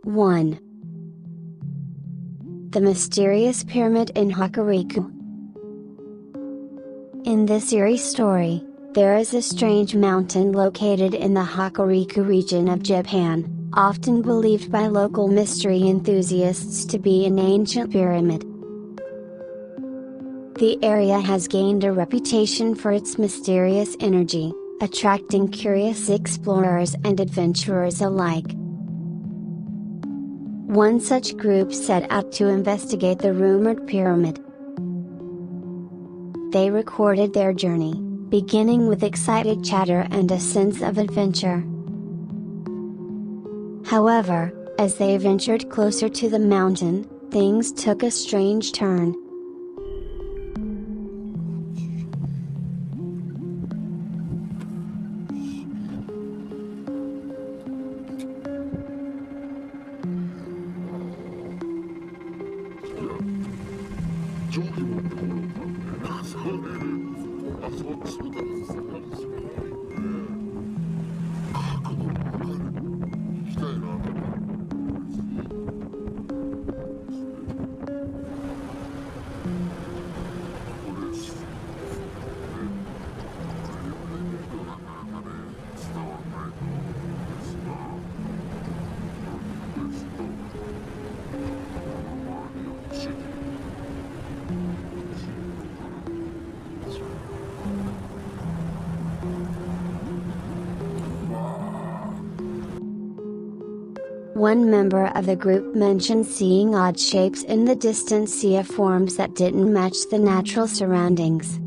1. The Mysterious Pyramid in Hakaru. In this eerie story, there is a strange mountain located in the Hakaru region of Japan, often believed by local mystery enthusiasts to be an ancient pyramid. The area has gained a reputation for its mysterious energy, attracting curious explorers and adventurers alike. One such group set out to investigate the rumored pyramid. They recorded their journey, beginning with excited chatter and a sense of adventure. However, as they ventured closer to the mountain, things took a strange turn. One member of the group mentioned seeing odd shapes in the distant sea forms that didn't match the natural surroundings.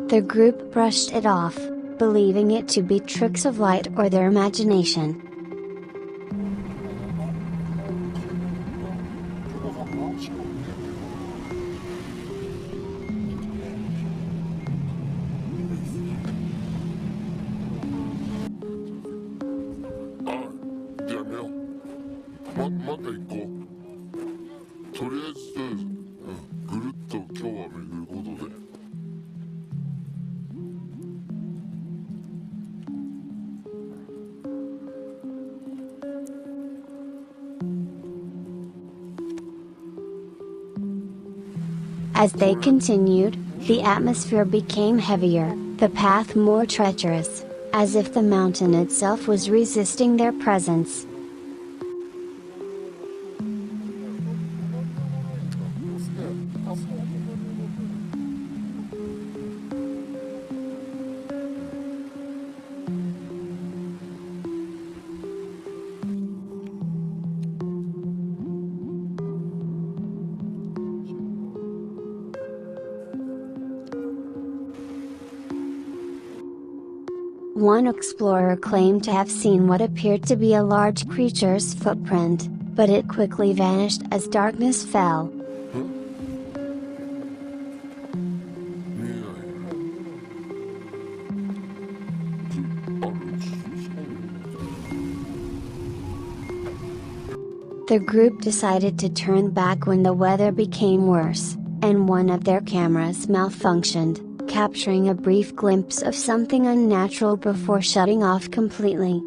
The group brushed it off, believing it to be tricks of light or their imagination. As they continued, the atmosphere became heavier, the path more treacherous, as if the mountain itself was resisting their presence. One explorer claimed to have seen what appeared to be a large creature's footprint, but it quickly vanished as darkness fell. The group decided to turn back when the weather became worse, and one of their cameras malfunctioned, capturing a brief glimpse of something unnatural before shutting off completely.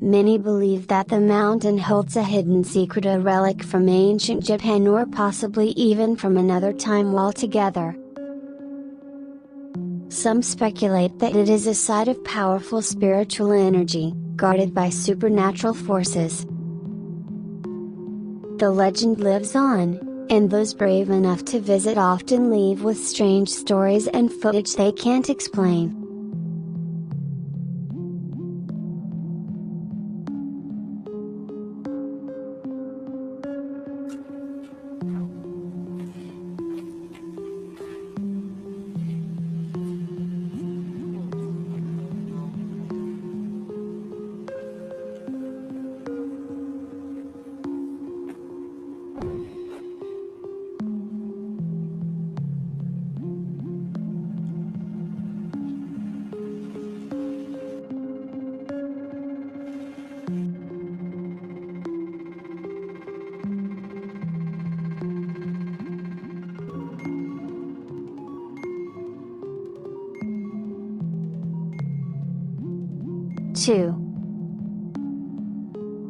Many believe that the mountain holds a hidden secret, a relic from ancient Japan, or possibly even from another time altogether. Some speculate that it is a site of powerful spiritual energy, guarded by supernatural forces. The legend lives on, and those brave enough to visit often leave with strange stories and footage they can't explain.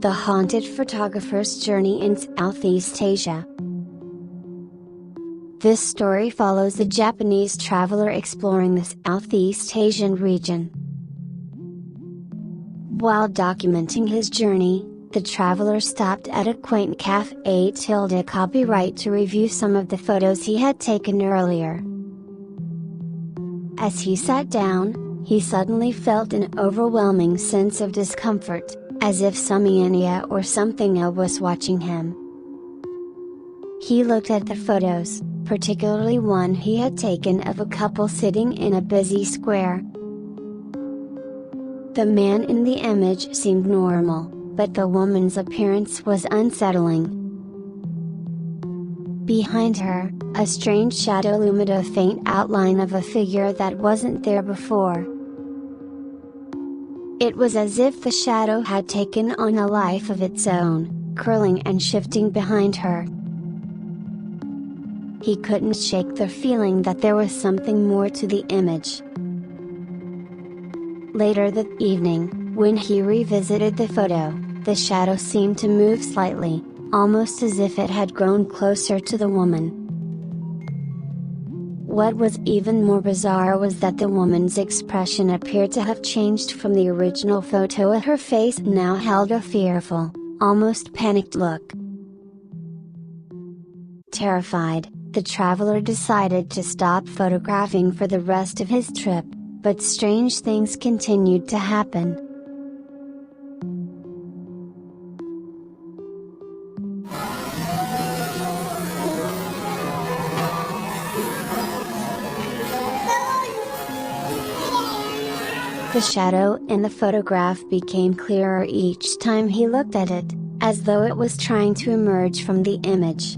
The Haunted Photographer's Journey in Southeast Asia. This story follows a Japanese traveler exploring the Southeast Asian region. While documenting his journey, the traveler stopped at a quaint cafe tilde copyright to review some of the photos he had taken earlier. As he sat down, he suddenly felt an overwhelming sense of discomfort, as if some hyena or something else was watching him. He looked at the photos, particularly one he had taken of a couple sitting in a busy square. The man in the image seemed normal, but the woman's appearance was unsettling. Behind her, a strange shadow loomed, a faint outline of a figure that wasn't there before. It was as if the shadow had taken on a life of its own, curling and shifting behind her. He couldn't shake the feeling that there was something more to the image. Later that evening, when he revisited the photo, the shadow seemed to move slightly, almost as if it had grown closer to the woman. What was even more bizarre was that the woman's expression appeared to have changed from the original photo. Her face now held a fearful, almost panicked look. Terrified, the traveler decided to stop photographing for the rest of his trip, but strange things continued to happen. The shadow in the photograph became clearer each time he looked at it, as though it was trying to emerge from the image.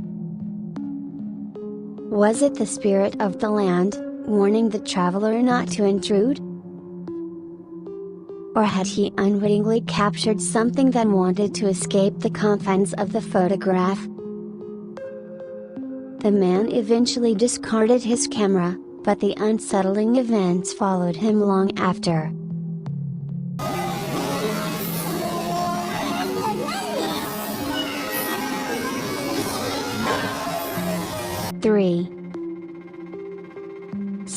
Was it the spirit of the land, warning the traveler not to intrude? Or had he unwittingly captured something that wanted to escape the confines of the photograph? The man eventually discarded his camera, but the unsettling events followed him long after.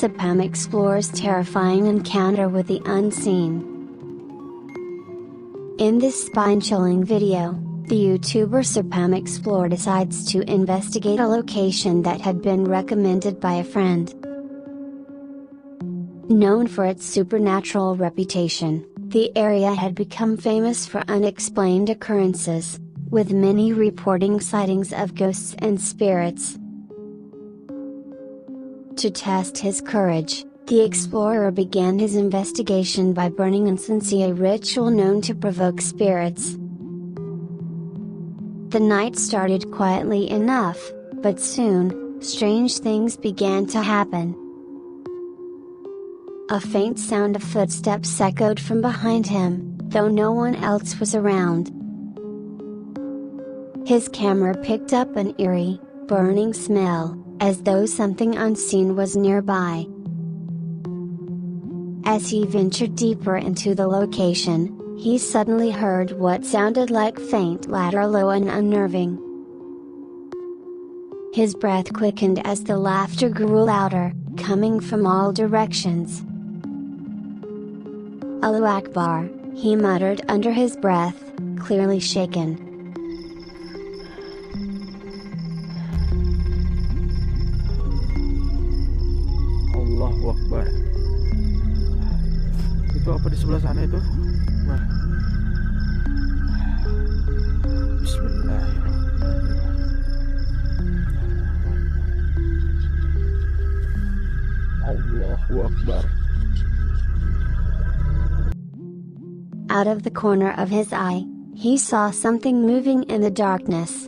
Saem explores terrifying encounter with the unseen. In this spine-chilling video, the YouTuber Saem Explore decides to investigate a location that had been recommended by a friend. Known for its supernatural reputation, the area had become famous for unexplained occurrences, with many reporting sightings of ghosts and spirits. To test his courage, the explorer began his investigation by burning incense, a ritual known to provoke spirits. The night started quietly enough, but soon, strange things began to happen. A faint sound of footsteps echoed from behind him, though no one else was around. His camera picked up an eerie, burning smell, as though something unseen was nearby. As he ventured deeper into the location, he suddenly heard what sounded like faint laughter, low and unnerving. His breath quickened as the laughter grew louder, coming from all directions. "Allahu Akbar," he muttered under his breath, clearly shaken. Allahu Akbar. Itu apa di sebelah sana itu? Wah. Bismillahirrahmanirrahim. Allahu Akbar. Out of the corner of his eye, he saw something moving in the darkness.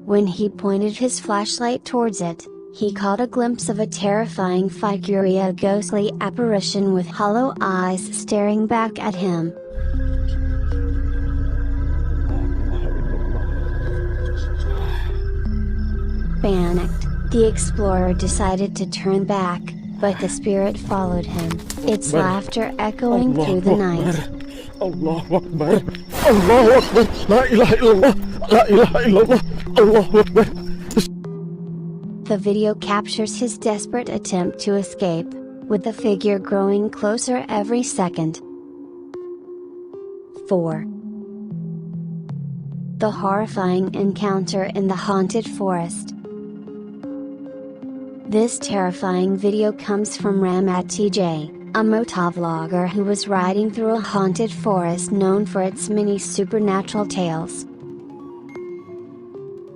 When he pointed his flashlight towards it, he caught a glimpse of a terrifying figure, a ghostly apparition with hollow eyes staring back at him. Panicked, the explorer decided to turn back, but the spirit followed him, its laughter echoing through the night. Allahu Akbar. Allahu Akbar. La ilaha illallah. La ilaha illallah. Allahu Akbar. The video captures his desperate attempt to escape, with the figure growing closer every second. 4. The horrifying encounter in the haunted forest. This terrifying video comes from Ramat TJ, a motovlogger who was riding through a haunted forest known for its many supernatural tales.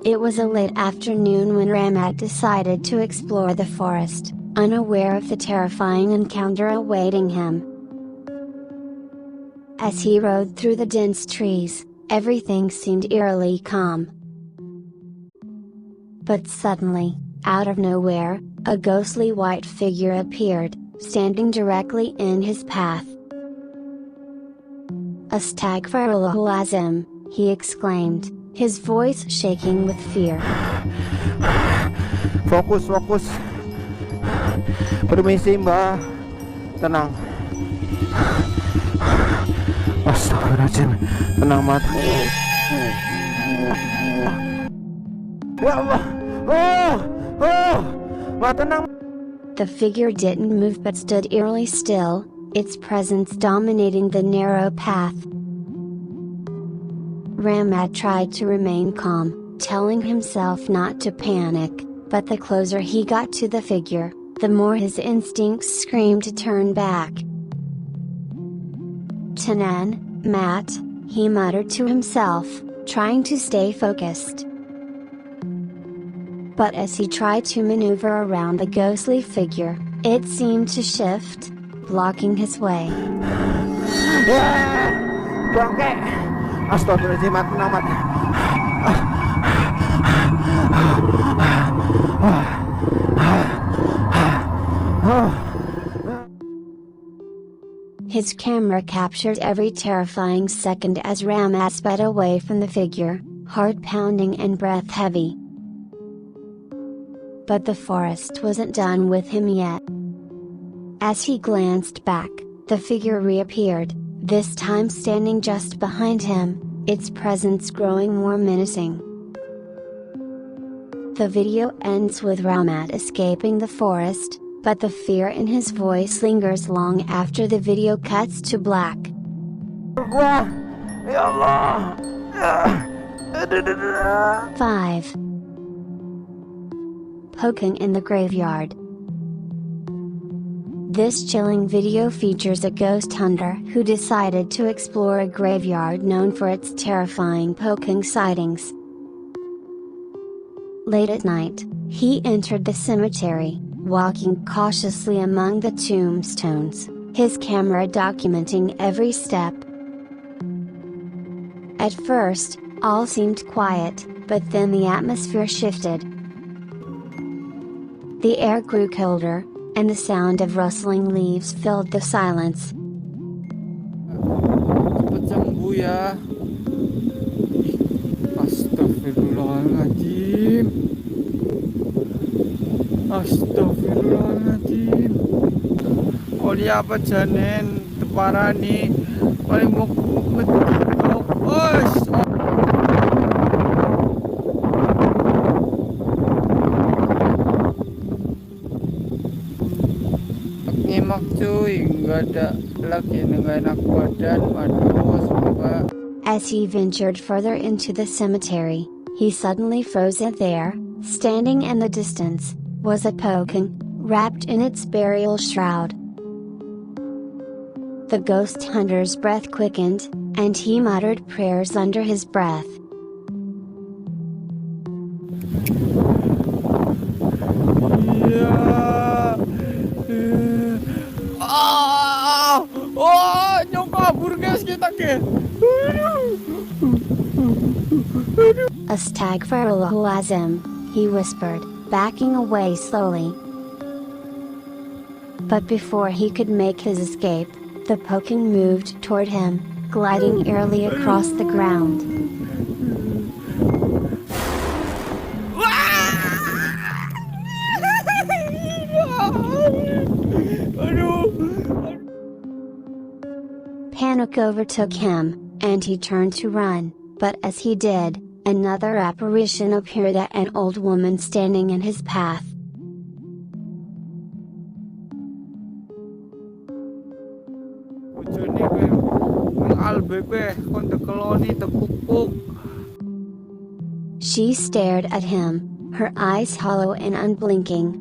It was a late afternoon when Ramat decided to explore the forest, unaware of the terrifying encounter awaiting him. As he rode through the dense trees, everything seemed eerily calm. But suddenly, out of nowhere, a ghostly white figure appeared, standing directly in his path. "Astaghfirullahalazim," he exclaimed, his voice shaking with fear. Fokus. Permisi Mbak. Tenang. Astagfirullahaladzim. Tenang Mat. Ya Allah. Mat, tenang. The figure didn't move but stood eerily still, its presence dominating the narrow path. Ramat tried to remain calm, telling himself not to panic, but the closer he got to the figure, the more his instincts screamed to turn back. "Tanan, Matt," he muttered to himself, trying to stay focused. But as he tried to maneuver around the ghostly figure, it seemed to shift, blocking his way. Bangke. Astagfirullahaladzim, Mat, tenang Mat. His camera captured every terrifying second as Ramat sped away from the figure, heart pounding and breath heavy. But the forest wasn't done with him yet. As he glanced back, the figure reappeared, this time standing just behind him, its presence growing more menacing. The video ends with Ramat escaping the forest, but the fear in his voice lingers long after the video cuts to black. Ya Allah. 5. Poking in the graveyard. This chilling video features a ghost hunter who decided to explore a graveyard known for its terrifying poking sightings. Late at night, he entered the cemetery, walking cautiously among the tombstones, his camera documenting every step. At first, all seemed quiet, but then the atmosphere shifted. The air grew colder, and the sound of rustling leaves filled the silence. Cepet sembuh ya. Astagfirullahaladzim. Astagfirullahaladzim. Oh dia apa janen teparani paling mau nyimak cuy, nggak ada lagi, nggak enak badan. Waduh, semoga. As he ventured further into the cemetery, he suddenly froze. There, standing in the distance, was a poking, wrapped in its burial shroud. The ghost hunter's breath quickened, and he muttered prayers under his breath. Oh, nyong kabur guys kita ke. Astagfirullahalazim, he whispered, backing away slowly. But before he could make his escape, the poking moved toward him, gliding eerily across the ground. Panic overtook him, and he turned to run, but as he did, another apparition appeared, an old woman standing in his path. She stared at him, her eyes hollow and unblinking.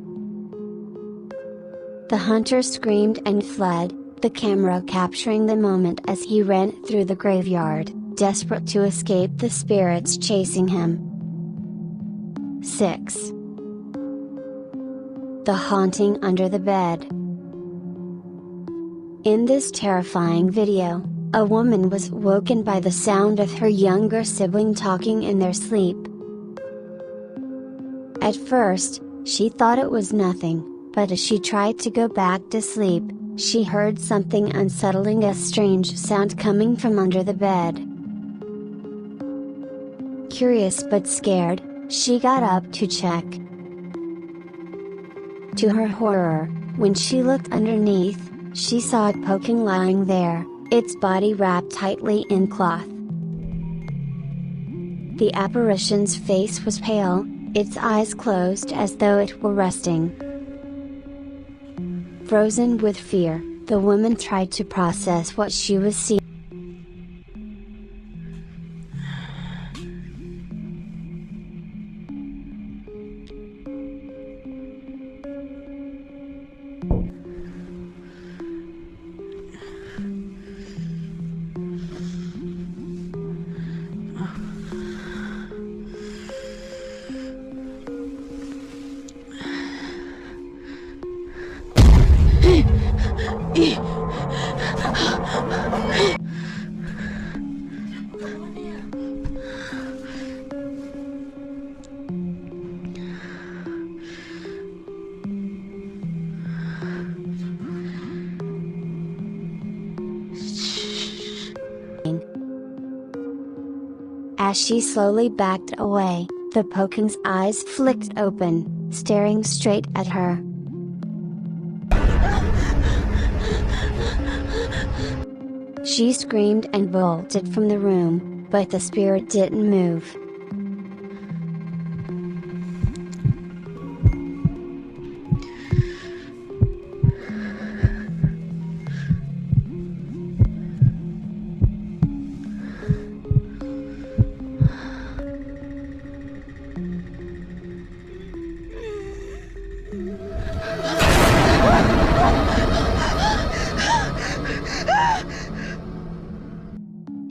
The hunter screamed and fled, the camera capturing the moment as he ran through the graveyard, desperate to escape the spirits chasing him. 6. The haunting under the bed. In this terrifying video, a woman was woken by the sound of her younger sibling talking in their sleep. At first, she thought it was nothing, but as she tried to go back to sleep, she heard something unsettling, a strange sound coming from under the bed. Curious but scared, she got up to check. To her horror, when she looked underneath, she saw it poking lying there, its body wrapped tightly in cloth. The apparition's face was pale, its eyes closed as though it were resting. Frozen with fear, the woman tried to process what she was seeing. As she slowly backed away, the poking's eyes flicked open, staring straight at her. She screamed and bolted from the room, but the spirit didn't move.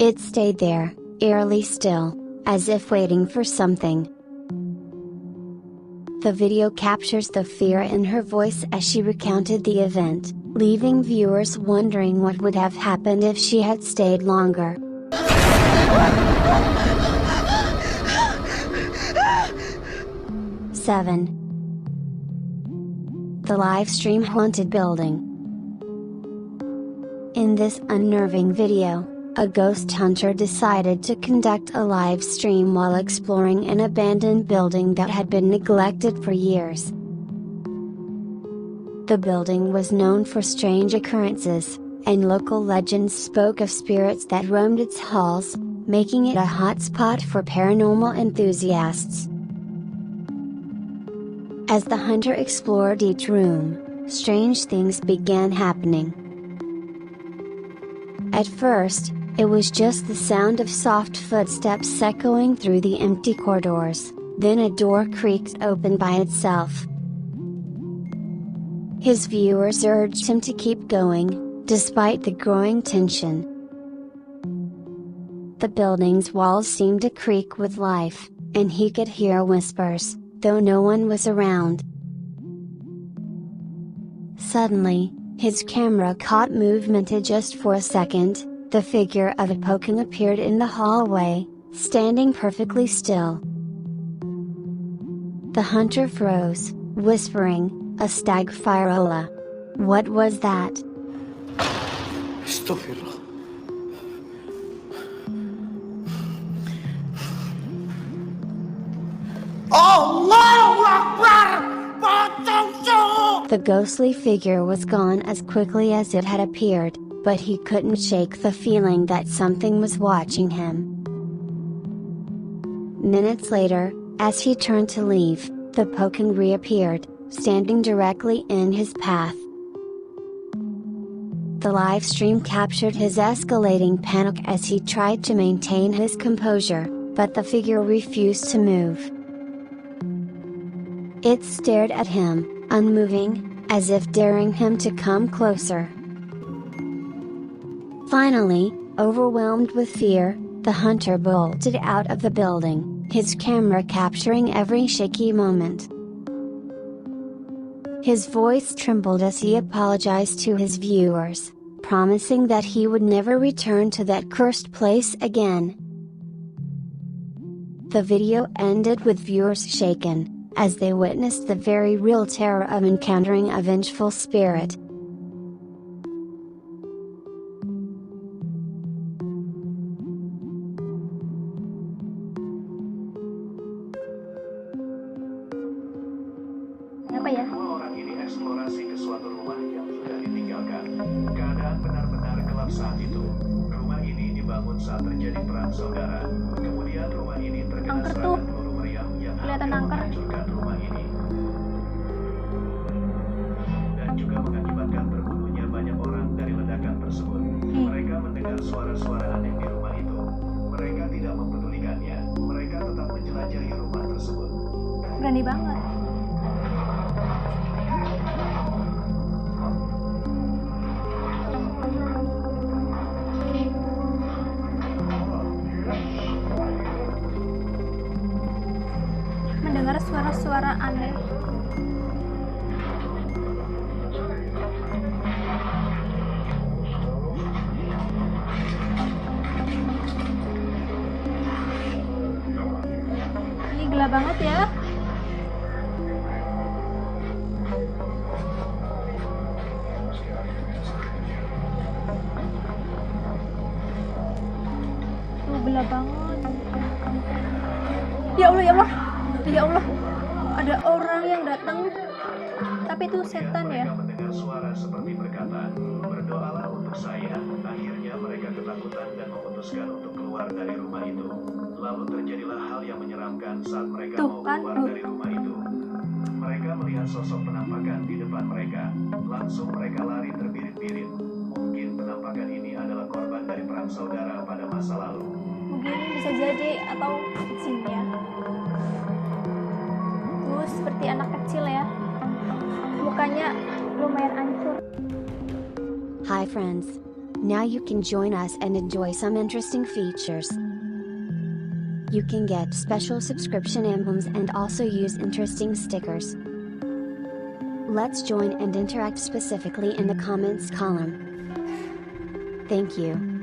It stayed there, eerily still, as if waiting for something. The video captures the fear in her voice as she recounted the event, leaving viewers wondering what would have happened if she had stayed longer. 7. The livestream haunted building. In this unnerving video, a ghost hunter decided to conduct a live stream while exploring an abandoned building that had been neglected for years. The building was known for strange occurrences, and local legends spoke of spirits that roamed its halls, making it a hotspot for paranormal enthusiasts. As the hunter explored each room, strange things began happening. At first, it was just the sound of soft footsteps echoing through the empty corridors, then a door creaked open by itself. His viewers urged him to keep going, despite the growing tension. The building's walls seemed to creak with life, and he could hear whispers, though no one was around. Suddenly, his camera caught movement and just for a second, the figure of a Poking appeared in the hallway, standing perfectly still. The hunter froze, whispering, "A stag fireola. What was that?" Astaghfirullah. Allahu Akbar! The ghostly figure was gone as quickly as it had appeared, but he couldn't shake the feeling that something was watching him. Minutes later, as he turned to leave, the Poking reappeared, standing directly in his path. The live stream captured his escalating panic as he tried to maintain his composure, but the figure refused to move. It stared at him, unmoving, as if daring him to come closer. Finally, overwhelmed with fear, the hunter bolted out of the building, his camera capturing every shaky moment. His voice trembled as he apologized to his viewers, promising that he would never return to that cursed place again. The video ended with viewers shaken, as they witnessed the very real terror of encountering a vengeful spirit. Apa ya? Dua orang ini eksplorasi ke suatu rumah yang sudah ditinggalkan. Keadaan benar-benar gelap saat itu. Rumah ini dibangun saat terjadi perang saudara. Kemudian rumah ini terkena Angker serangan tuh. peluru meriam yang Kelihatan hampir angker. menghancurkan rumah ini. Dan juga mengakibatkan terbunuhnya banyak orang dari ledakan tersebut. Mereka mendengar suara-suara aneh di rumah itu. Mereka tidak mempedulikannya. Mereka tetap menjelajahi rumah tersebut. Berani banget. Mendengar suara-suara aneh. Ini gelap banget ya. Tuh gelap banget. Ya Allah, ya Allah. Ya Allah. Ada orang yang datang. Tapi itu setan ya. Mereka mendengar suara seperti berkata, "Berdoalah untuk saya." Akhirnya mereka ketakutan dan memutuskan untuk keluar dari rumah itu. Lalu terjadilah hal yang menyeramkan saat mereka mau keluar dari rumah itu. Mereka melihat sosok penampakan di depan mereka. Langsung mereka lari terbirit-birit. Mungkin penampakan ini adalah korban dari perang saudara pada masa lalu. Mungkin bisa jadi atau jin ya. Tuh seperti anak kecil ya. Mukanya lumayan hancur. Hi friends! Now you can join us and enjoy some interesting features. You can get special subscription emblems and also use interesting stickers. Let's join and interact specifically in the comments column. Thank you.